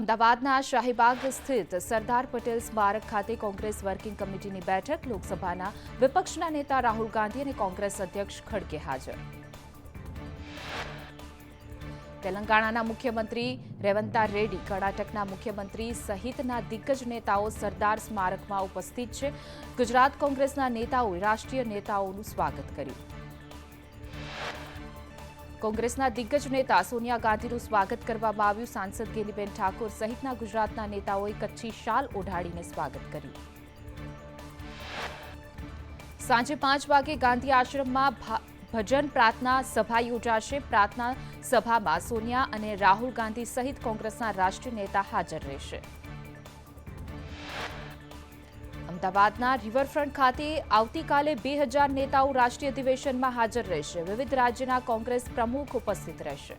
અમદાવાદના શાહીબાગ સ્થિત સરદાર પટેલ સ્મારક ખાતે કોંગ્રેસ વર્કિંગ કમિટીની બેઠક. લોકસભાના વિપક્ષના નેતા રાહુલ ગાંધી અને કોંગ્રેસ અધ્યક્ષ ખડગે હાજર. તેલંગાણાના મુખ્યમંત્રી રેવંત રેડ્ડી, કર્ણાટકના મુખ્યમંત્રી સહિતના દિગ્ગજ નેતાઓ સરદાર સ્મારકમાં ઉપસ્થિત છે. ગુજરાત કોંગ્રેસના નેતાઓએ રાષ્ટ્રીય નેતાઓનું સ્વાગત કર્યું. કોંગ્રેસના દિગ્ગજ નેતા સોનિયા ગાંધીનું સ્વાગત કરવામાં આવ્યું. સાંસદ ગેનીબેન ઠાકોર સહિતના ગુજરાતના નેતાઓએ કચ્છી શાલ ઓઢાડીને સ્વાગત કર્યું. સાંજે 5 વાગે ગાંધી આશ્રમમાં ભજન પ્રાર્થના સભા યોજાશે. પ્રાર્થના સભામાં સોનિયા અને રાહુલ ગાંધી સહિત કોંગ્રેસના રાષ્ટ્રીય નેતા હાજર રહેશે. અમદાવાદના રિવરફ્રન્ટ ખાતે આવતીકાલે 2000 નેતાઓ રાષ્ટ્રીય અધિવેશનમાં હાજર રહેશે. વિવિધ રાજ્યના કોંગ્રેસ પ્રમુખ ઉપસ્થિત રહેશે.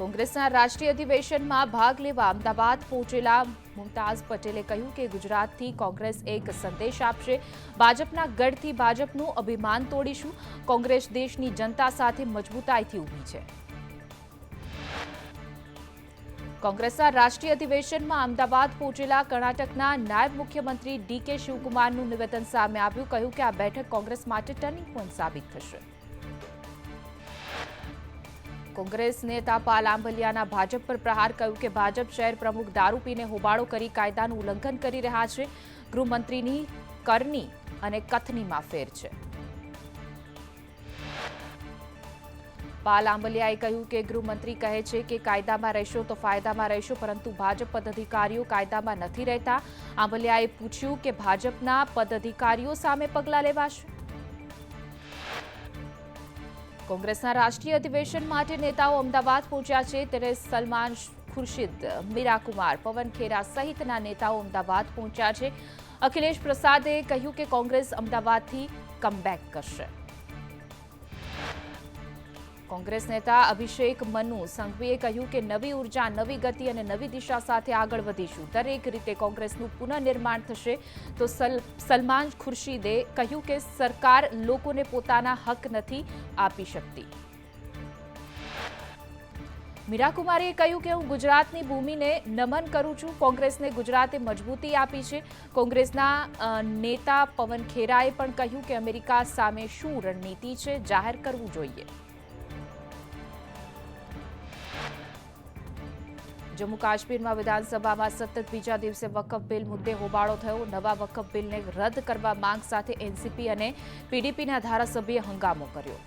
કોંગ્રેસના રાષ્ટ્રીય અધિવેશનમાં ભાગ લેવા અમદાવાદ પહોંચેલા મુમતાઝ પટેલે કહ્યું કે ગુજરાતથી કોંગ્રેસ એક સંદેશ આપશે. ભાજપના ગઢથી ભાજપનું અભિમાન તોડીશું. કોંગ્રેસ દેશની જનતા સાથે મજબૂતાઈથી ઊભી છે. કોંગ્રેસના રાષ્ટ્રીય અધિવેશનમાં અમદાવાદ પહોંચેલા કર્ણાટકના નાયબ મુખ્યમંત્રી ડીકે શિવકુમારનું નિવેદન સામે આવ્યું. કહ્યું કે આ બેઠક કોંગ્રેસ માટે ટર્નિંગ પોઈન્ટ સાબિત થશે. કોંગ્રેસ નેતા પાલ આંબલિયાના ભાજપ પર પ્રહાર. કહ્યું કે ભાજપ શહેર પ્રમુખ દારૂ પીને હોબાળો કરી કાયદાનું ઉલ્લંઘન કરી રહ્યા છે. ગૃહમંત્રીની કરની અને કથનીમાં ફેર છે. પાલ આંબલિયાએ કહ્યું કે ગૃહમંત્રી કહે છે કે કાયદામાં રહેશો તો ફાયદામાં રહેશો, પરંતુ ભાજપ પદાધિકારીઓ કાયદામાં નથી રહેતા. આંબલિયાએ પૂછ્યું કે ભાજપના પદાધિકારીઓ સામે પગલાં લેવાશે. કોંગ્રેસના રાષ્ટ્રીય અધિવેશન માટે નેતાઓ અમદાવાદ પહોંચ્યા છે. ત્યારે સલમાન ખુરશીદ, મીરા કુમાર, પવન ખેરા સહિતના નેતાઓ અમદાવાદ પહોંચ્યા છે. અખિલેશ પ્રસાદે કહ્યું કે કોંગ્રેસ અમદાવાદથી કમબેક કરશે. કોંગ્રેસ નેતા અભિષેક મનુ સંઘવીએ કહ્યું કે નવી ઉર્જા, નવી ગતિ અને નવી દિશા સાથે આગળ વધીશું. દરેક રીતે કોંગ્રેસનું પુનઃનિર્માણ થશે. તો સલમાન ખુરશીદે કહ્યું કે સરકાર લોકોને પોતાના હક નથી આપી શકતી. મીરા કુમારીએ કહ્યું કે હું ગુજરાતની ભૂમિને નમન કરું છું. કોંગ્રેસને ગુજરાતે મજબૂતી આપી છે. કોંગ્રેસના નેતા પવન ખેરાએ પણ કહ્યું કે અમેરિકા સામે શું રણનીતિ છે, જાહેર કરવું જોઈએ. જમ્મુ કાશ્મીરમાં વિધાનસભામાં સતત બીજા દિવસે વકફ બિલ મુદ્દે હોબાળો થયો. નવા વકફ બિલને રદ કરવા માંગ સાથે એનસીપી અને પીડીપીના ધારાસભ્યે હંગામો કર્યો.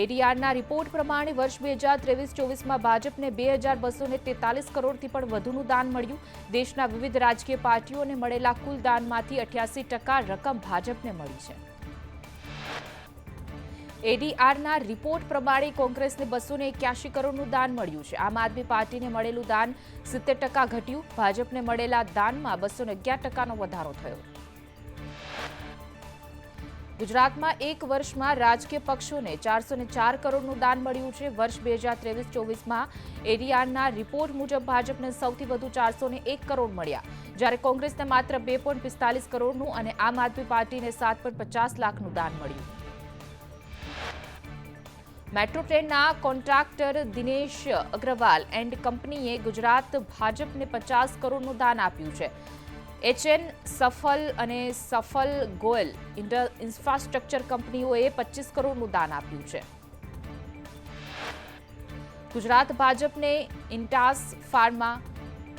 એડીઆરના રિપોર્ટ પ્રમાણે વર્ષ 2023-24માં ભાજપને 2243 કરોડથી પણ વધુનું દાન મળ્યું. દેશના વિવિધ રાજકીય પાર્ટીઓને મળેલા કુલ દાનમાંથી 88% રકમ ભાજપને મળી છે. એડીઆરના રિપોર્ટ પ્રમાણે કોંગ્રેસને 281 કરોડનું દાન મળ્યું છે. આમ આદમી પાર્ટીને મળેલું દાન 70% ઘટ્યું. ભાજપને મળેલા દાનમાં 211%નો વધારો થયો. ગુજરાતમાં એક વર્ષમાં રાજકીય પક્ષોને 404 કરોડનું દાન મળ્યું છે. વર્ષ 2023-24માં એડીઆરના રિપોર્ટ મુજબ ભાજપને સૌથી વધુ 401 કરોડ મળ્યા, જ્યારે કોંગ્રેસને માત્ર 2.45 કરોડનું અને આમ આદમી પાર્ટીને 7.50 લાખનું દાન મળ્યું. મેટ્રો ટ્રેનના કોન્ટ્રાક્ટર દિનેશ અગ્રવાલ એન્ડ કંપનીએ ગુજરાત ભાજપને 50 કરોડનું દાન આપ્યું છે. એચએન, સફલ અને સફલ ગોયલ ઇન્ફ્રાસ્ટ્રક્ચર કંપનીઓએ 25 કરોડનું દાન આપ્યું છે. ગુજરાત ભાજપને ઇન્ટાસ ફાર્મા,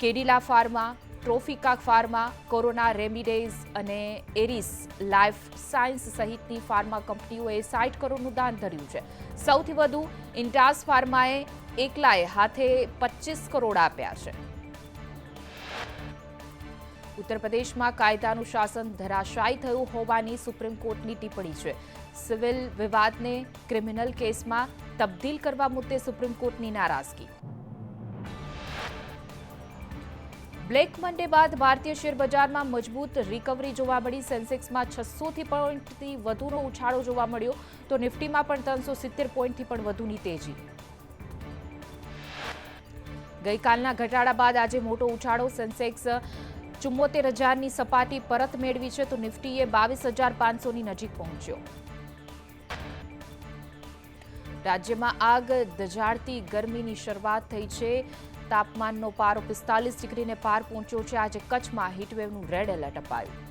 કેડિલા ફાર્મા, ટ્રોફિકા ફાર્મા, કોરોના રેમિડેઝ અને એરિસ લાઈફ સાયન્સ સહિતની ફાર્મા કંપનીઓએ 60 કરોડનું દાન ધર્યું છે. સૌથી વધુ ઇન્ટાસ ફાર્માએ એકલાએ હાથે 25 કરોડ આપ્યા છે. ઉત્તર પ્રદેશમાં કાયદાનું શાસન ધરાશાયી થયું હોવાની સુપ્રીમ કોર્ટની ટિપ્પણી છે. સિવિલ વિવાદને ક્રિમિનલ કેસમાં તબદીલ કરવા મુદ્દે સુપ્રીમ કોર્ટની નારાજગી. બ્લેક મન્ડે બાદ ભારતીય શેરબજારમાં મજબૂત રિકવરી જોવા મળી. સેન્સેક્સમાં 600 પોઈન્ટથી વધુનો ઉછાળો જોવા મળ્યો, તો નિફ્ટીમાં પણ 370 પોઈન્ટથી પણ વધુની તેજી. ગઈકાલના ઘટાડા બાદ આજે મોટો ઉછાળો. સેન્સેક્સ 74,000ની સપાટી પરત મેળવી છે, તો નિફ્ટીએ 22,500ની નજીક પહોંચ્યો. રાજ્યમાં આગ દઝાડતી ગરમીની શરૂઆત થઈ છે. તાપમાનનો પારો 45 ડિગ્રીને પાર પહોંચ્યો છે. આજે કચ્છમાં હીટવેવનું રેડ એલર્ટ અપાયું.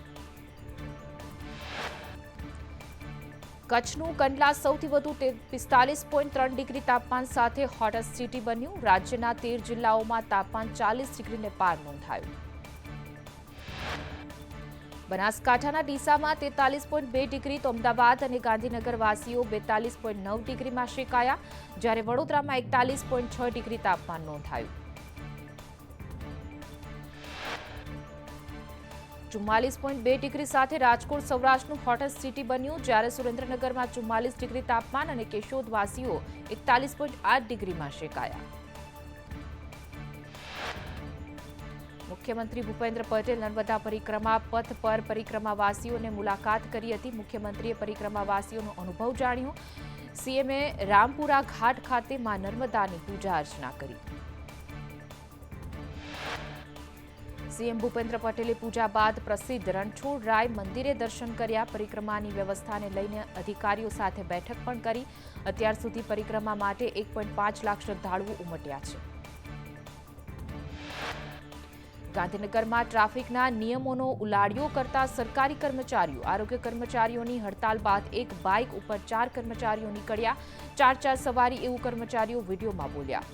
કચ્છનું કંડલા સૌથી વધુ 45.3 ડિગ્રી તાપમાન સાથે હોટેસ્ટ સિટી બન્યું. રાજ્યના 13 જિલ્લાઓમાં તાપમાન 40 ડિગ્રીને પાર નોંધાયું. બનાસકાંઠાના ડીસામાં 43.2 ડિગ્રી તો અમદાવાદ અને ગાંધીનગર વાસીઓ 42.9 ડિગ્રીમાં શેકાયા, જ્યારે વડોદરામાં 41.6 ડિગ્રી તાપમાન નોંધાયું. 44.2 ડિગ્રી સાથે રાજકોટ સૌરાષ્ટ્રનું હોટેસ્ટ સિટી બન્યું, જ્યારે સુરેન્દ્રનગરમાં 44 ડિગ્રી તાપમાન અને કેશોદવાસીઓ 41.8 ડિગ્રીમાં શેકાયા. મુખ્યમંત્રી ભૂપેન્દ્ર પટેલ નર્મદા પરિક્રમા પથ પર પરિક્રમાવાસીઓને મુલાકાત કરી હતી. મુખ્યમંત્રીએ પરિક્રમાવાસીઓનો અનુભવ જાણ્યો. સીએમએ રામપુરા ઘાટ ખાતે માં નર્મદાની પૂજા અર્ચના કરી. સીએમ ભૂપેન્દ્ર પટેલે પૂજા બાદ પ્રસિદ્ધ રણછોડરાય મંદિરે દર્શન કર્યા. પરિક્રમાની વ્યવસ્થાને લઈને અધિકારીઓ સાથે બેઠક પણ કરી. અત્યાર સુધી પરિક્રમા માટે 1.5 લાખ શ્રદ્ધાળુઓ ઉમટ્યા છે. ગાંધીનગરમાં ટ્રાફિકના નિયમોનો ઉલાળ્યો કરતા સરકારી કર્મચારીઓ. આરોગ્ય કર્મચારીઓની હડતાલ બાદ એક બાઇક ઉપર 4 કર્મચારીઓ નીકળ્યા. 4 સવારી એવું કર્મચારીઓ વિડીયોમાં બોલ્યા.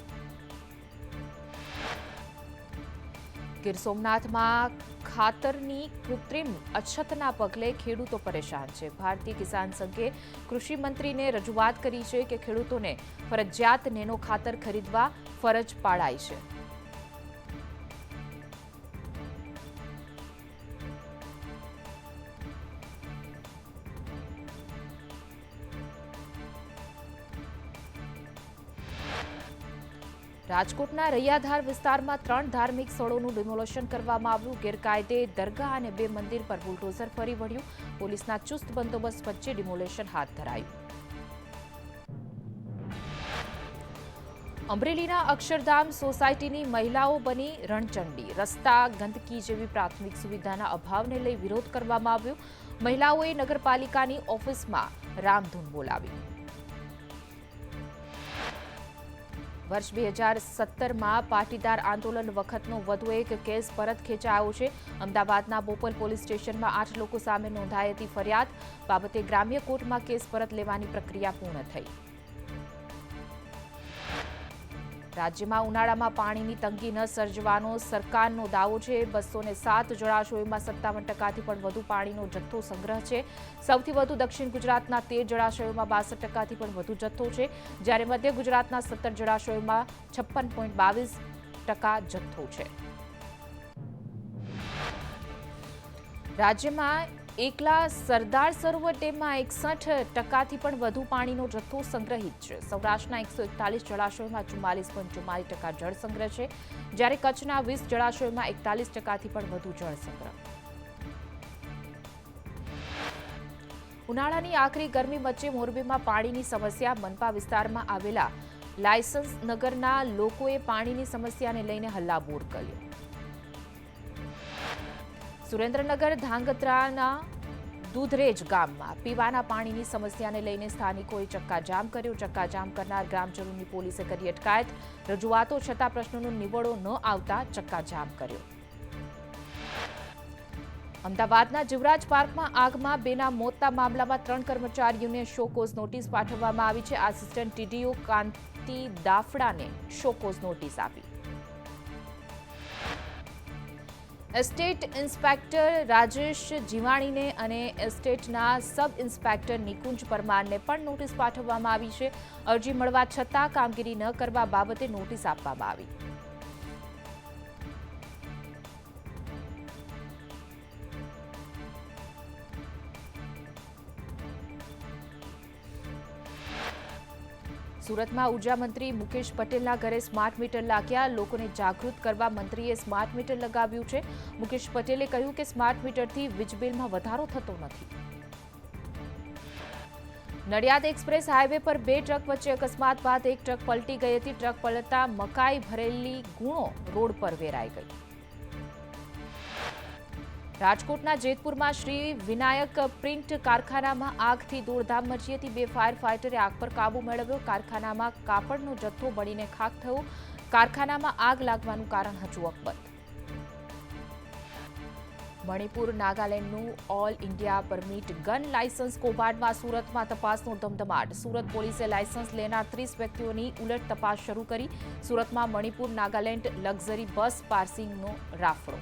ગીર સોમનાથમાં ખાતરની કૃત્રિમ અછતના પગલે ખેડૂતો પરેશાન છે. ભારતીય કિસાન સંઘે કૃષિ મંત્રીને રજૂઆત કરી છે કે ખેડૂતોને ફરજિયાત નેનો ખાતર ખરીદવા ફરજ પાડાઈ છે. રાજકોટના રૈયાધાર વિસ્તારમાં 3 ધાર્મિક સ્થળોનું ડિમોલેશન કરવામાં આવ્યું. ગેરકાયદે દરગાહ અને 2 મંદિર પર બુલડોઝર ફરી વળ્યું. પોલીસના ચુસ્ત બંદોબસ્ત વચ્ચે ડિમોલેશન હાથ ધરાયું. અમરેલીના અક્ષરધામ સોસાયટીની મહિલાઓ બની રણચંડી. રસ્તા, ગંદકી જેવી પ્રાથમિક સુવિધાના અભાવને લઈ વિરોધ કરવામાં આવ્યો. મહિલાઓએ નગરપાલિકાની ઓફિસમાં રામધૂન બોલાવી. વર્ષ 2017માં પાટીદાર આંદોલન વખતનો વધુ એક કેસ પરત ખેંચાયો છે. અમદાવાદના બોપલ પોલીસ સ્ટેશનમાં 8 લોકો સામે નોંધાઈ હતી ફરિયાદ. બાબતે ગ્રામ્ય કોર્ટમાં કેસ પરત લેવાની પ્રક્રિયા પૂર્ણ થઈ. રાજ્યમાં ઉનાળામાં પાણીની તંગી ન સર્જવાનો સરકારનો દાવો છે. 207 જળાશયોમાં 57% પણ વધુ પાણીનો જથ્થો સંગ્રહ છે. સૌથી વધુ દક્ષિણ ગુજરાતના 13 જળાશયોમાં 62% પણ વધુ જથ્થો છે, જ્યારે મધ્ય ગુજરાતના 17 જળાશયોમાં 56.22% જથ્થો છે. રાજ્યમાં એકલા સરદાર સરોવર ડેમમાં 61%થી પણ વધુ પાણીનો જથ્થો સંગ્રહિત છે. સૌરાષ્ટ્રના 141 જળાશયોમાં 44.44% જળ સંગ્રહ છે, જ્યારે કચ્છના 20 જળાશયોમાં 41%થી પણ વધુ જળ સંગ્રહ. ઉનાળાની આકરી ગરમી વચ્ચે મોરબીમાં પાણીની સમસ્યા. મનપા વિસ્તારમાં આવેલા લાયસન્સ નગરના લોકોએ પાણીની સમસ્યાને લઈને હલ્લાબોલ કર્યો. સુરેન્દ્રનગર ધાંગધ્રાના દૂધરેજ ગામમાં પીવાના પાણીની સમસ્યાને લઈને સ્થાનિકોએ ચક્કાજામ કર્યો. ચક્કાજામ કરનાર ગ્રામજનોની પોલીસે કરી અટકાયત. રજૂઆતો છતાં પ્રશ્નોનો નિવડો ન આવતા ચક્કાજામ કર્યો. અમદાવાદના જીવરાજ પાર્કમાં આગમાં 2ના મોતના મામલામાં 3 કર્મચારીઓને શોકોઝ નોટિસ પાઠવવામાં આવી છે. આસિસ્ટન્ટ ટીડીઓ કાંતિ દાફડાને શોકોઝ નોટિસ આપી. એસ્ટેટ ઇન્સ્પેક્ટર રાજેશ જીવાણીને અને એસ્ટેટના સબ ઇન્સ્પેક્ટર નિકુંજ પરમારને પણ નોટિસ પાઠવવામાં આવી છે. અરજી મળવા છતાં કામગીરી ન કરવા બાબતે નોટિસ આપવામાં આવી. સુરતમાં ઉર્જા મંત્રી મુકેશ પટેલના ઘરે સ્માર્ટ મીટર લાગ્યા. લોકોને જાગૃત કરવા મંત્રીએ સ્માર્ટ મીટર લગાવ્યું છે. મુકેશ પટેલે કહ્યું કે સ્માર્ટ મીટરથી વીજ બિલમાં વધારો થતો નથી. નડિયાદ એક્સપ્રેસ હાઈવે પર 2 ટ્રક વચ્ચે અકસ્માત બાદ એક ટ્રક પલટી ગઈ હતી. ટ્રક પલટતા મકાઈ ભરેલી ગુણો રોડ પર વેરાઈ ગઈ. રાજકોટના જેતપુરમાં શ્રી વિનાયક પ્રિન્ટ કારખાનામાં આગથી દોડધામ મચી હતી. 2 ફાયર ફાઇટરે આગ પર કાબુ મેળવ્યો. કારખાનામાં કાપડનો જથ્થો બળીને ખાખ થયો. કારખાનામાં આગ લાગવાનું કારણ હજુ અકબંધ. મણિપુર નાગાલેન્ડનું all India permit gun licence કૌભાંડમાં સુરતમાં તપાસનો ધમધમાટ. સુરત પોલીસે લાયસન્સ લેનાર 30 વ્યક્તિઓની ઉલટ તપાસ શરૂ કરી. સુરતમાં મણિપુર નાગાલેન્ડ લક્ઝરી બસ પાર્સિંગનો રાફડો.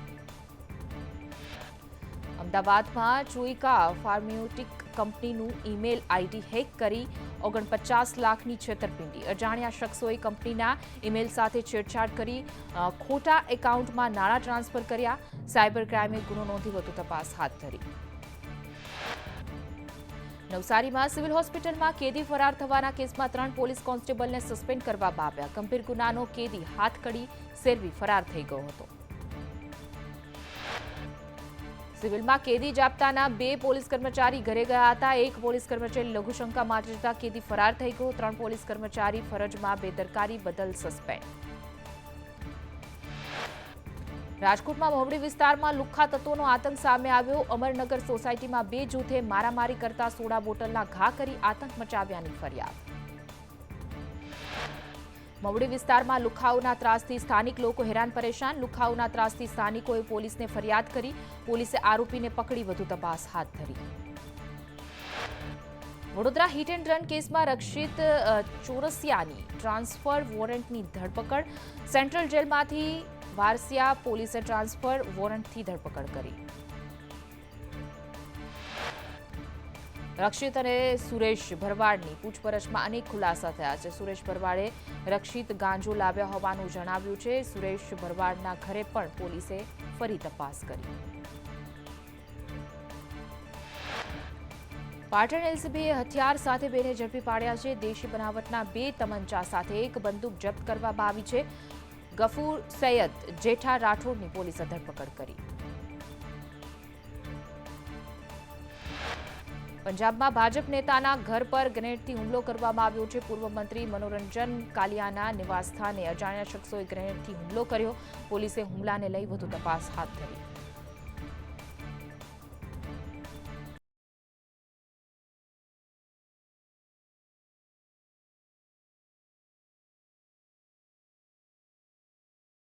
અમદાવાદમાં ચોઇકા ફાર્માસ્યુટિક કંપનીનું ઈમેલ આઈડી હેક કરી 49 લાખની છેતરપિંડી. અજાણ્યા શખ્સોએ કંપનીના ઈમેલ સાથે છેડછાડ કરી ખોટા એકાઉન્ટમાં નાણાં ટ્રાન્સફર કર્યા. સાયબર ક્રાઇમે ગુનો નોંધી વધુ તપાસ હાથ ધરી. નવસારીમાં સિવિલ હોસ્પિટલમાં કેદી ફરાર થવાના કેસમાં 3 પોલીસ કોન્સ્ટેબલને સસ્પેન્ડ કરવામાં આવ્યા. ગંભીર ગુનાનો કેદી હાથકડી સેરવી ફરાર થઈ ગયો હતો. સિવિલમાં કેદી જાપ્તાના 2 પોલીસ કર્મચારી ઘરે ગયા હતા. 1 પોલીસ કર્મચારી લઘુશંકા માટે જતા કેદી ફરાર થઈ ગયો. 3 પોલીસ કર્મચારી ફરજમાં બેદરકારી બદલ સસ્પેન્ડ. રાજકોટમાં મહુડી વિસ્તારમાં લુખ્ખા તત્વોનો આતંક સામે આવ્યો. અમરનગર સોસાયટીમાં 2 જૂથે મારામારી કરતા સોડા બોટલના ઘા કરી આતંક મચાવ્યાની ફરિયાદ. મવડી વિસ્તારમાં લુખ્ખાઓના ત્રાસથી સ્થાનિક લોકો હેરાન પરેશાન. લુખ્ખાઓના ત્રાસથી સ્થાનિકોએ પોલીસને ફરિયાદ કરી. પોલીસે આરોપીને પકડી વધુ તપાસ હાથ ધરી. વડોદરા હિટ એન્ડ રન કેસમાં રક્ષિત ચોરસિયાની ટ્રાન્સફર વોરંટની ધરપકડ. સેન્ટ્રલ જેલમાંથી વારસિયા પોલીસે ટ્રાન્સફર વોરંટથી ધરપકડ કરી. રક્ષિત અને સુરેશ ભરવાડની પૂછપરછમાં અનેક ખુલાસા થયા છે. સુરેશ ભરવાડે રક્ષિત ગાંજો લાવ્યા હોવાનું જણાવ્યું છે. સુરેશ ભરવાડના ઘરે પણ પોલીસે ફરી તપાસ કરી. પાટણ એલસીબીએ હથિયાર સાથે 2ને ઝડપી પાડ્યા છે. દેશી બનાવટના 2 તમંચા સાથે 1 બંદૂક જપ્ત કરવામાં આવી છે. ગફૂર સૈયદ જેઠા રાઠોડની પોલીસે ધરપકડ કરી. પંજાબમાં ભાજપ નેતાના ઘર પર ગ્રેનેડથી હુમલો કરવામાં આવ્યો છે. પૂર્વ મંત્રી મનોરંજન કાલિયાના નિવાસસ્થાને અજાણ્યા શખ્સોએ ગ્રેનેડથી હુમલો કર્યો. પોલીસે હુમલાને લઈ વધુ તપાસ હાથ ધરી.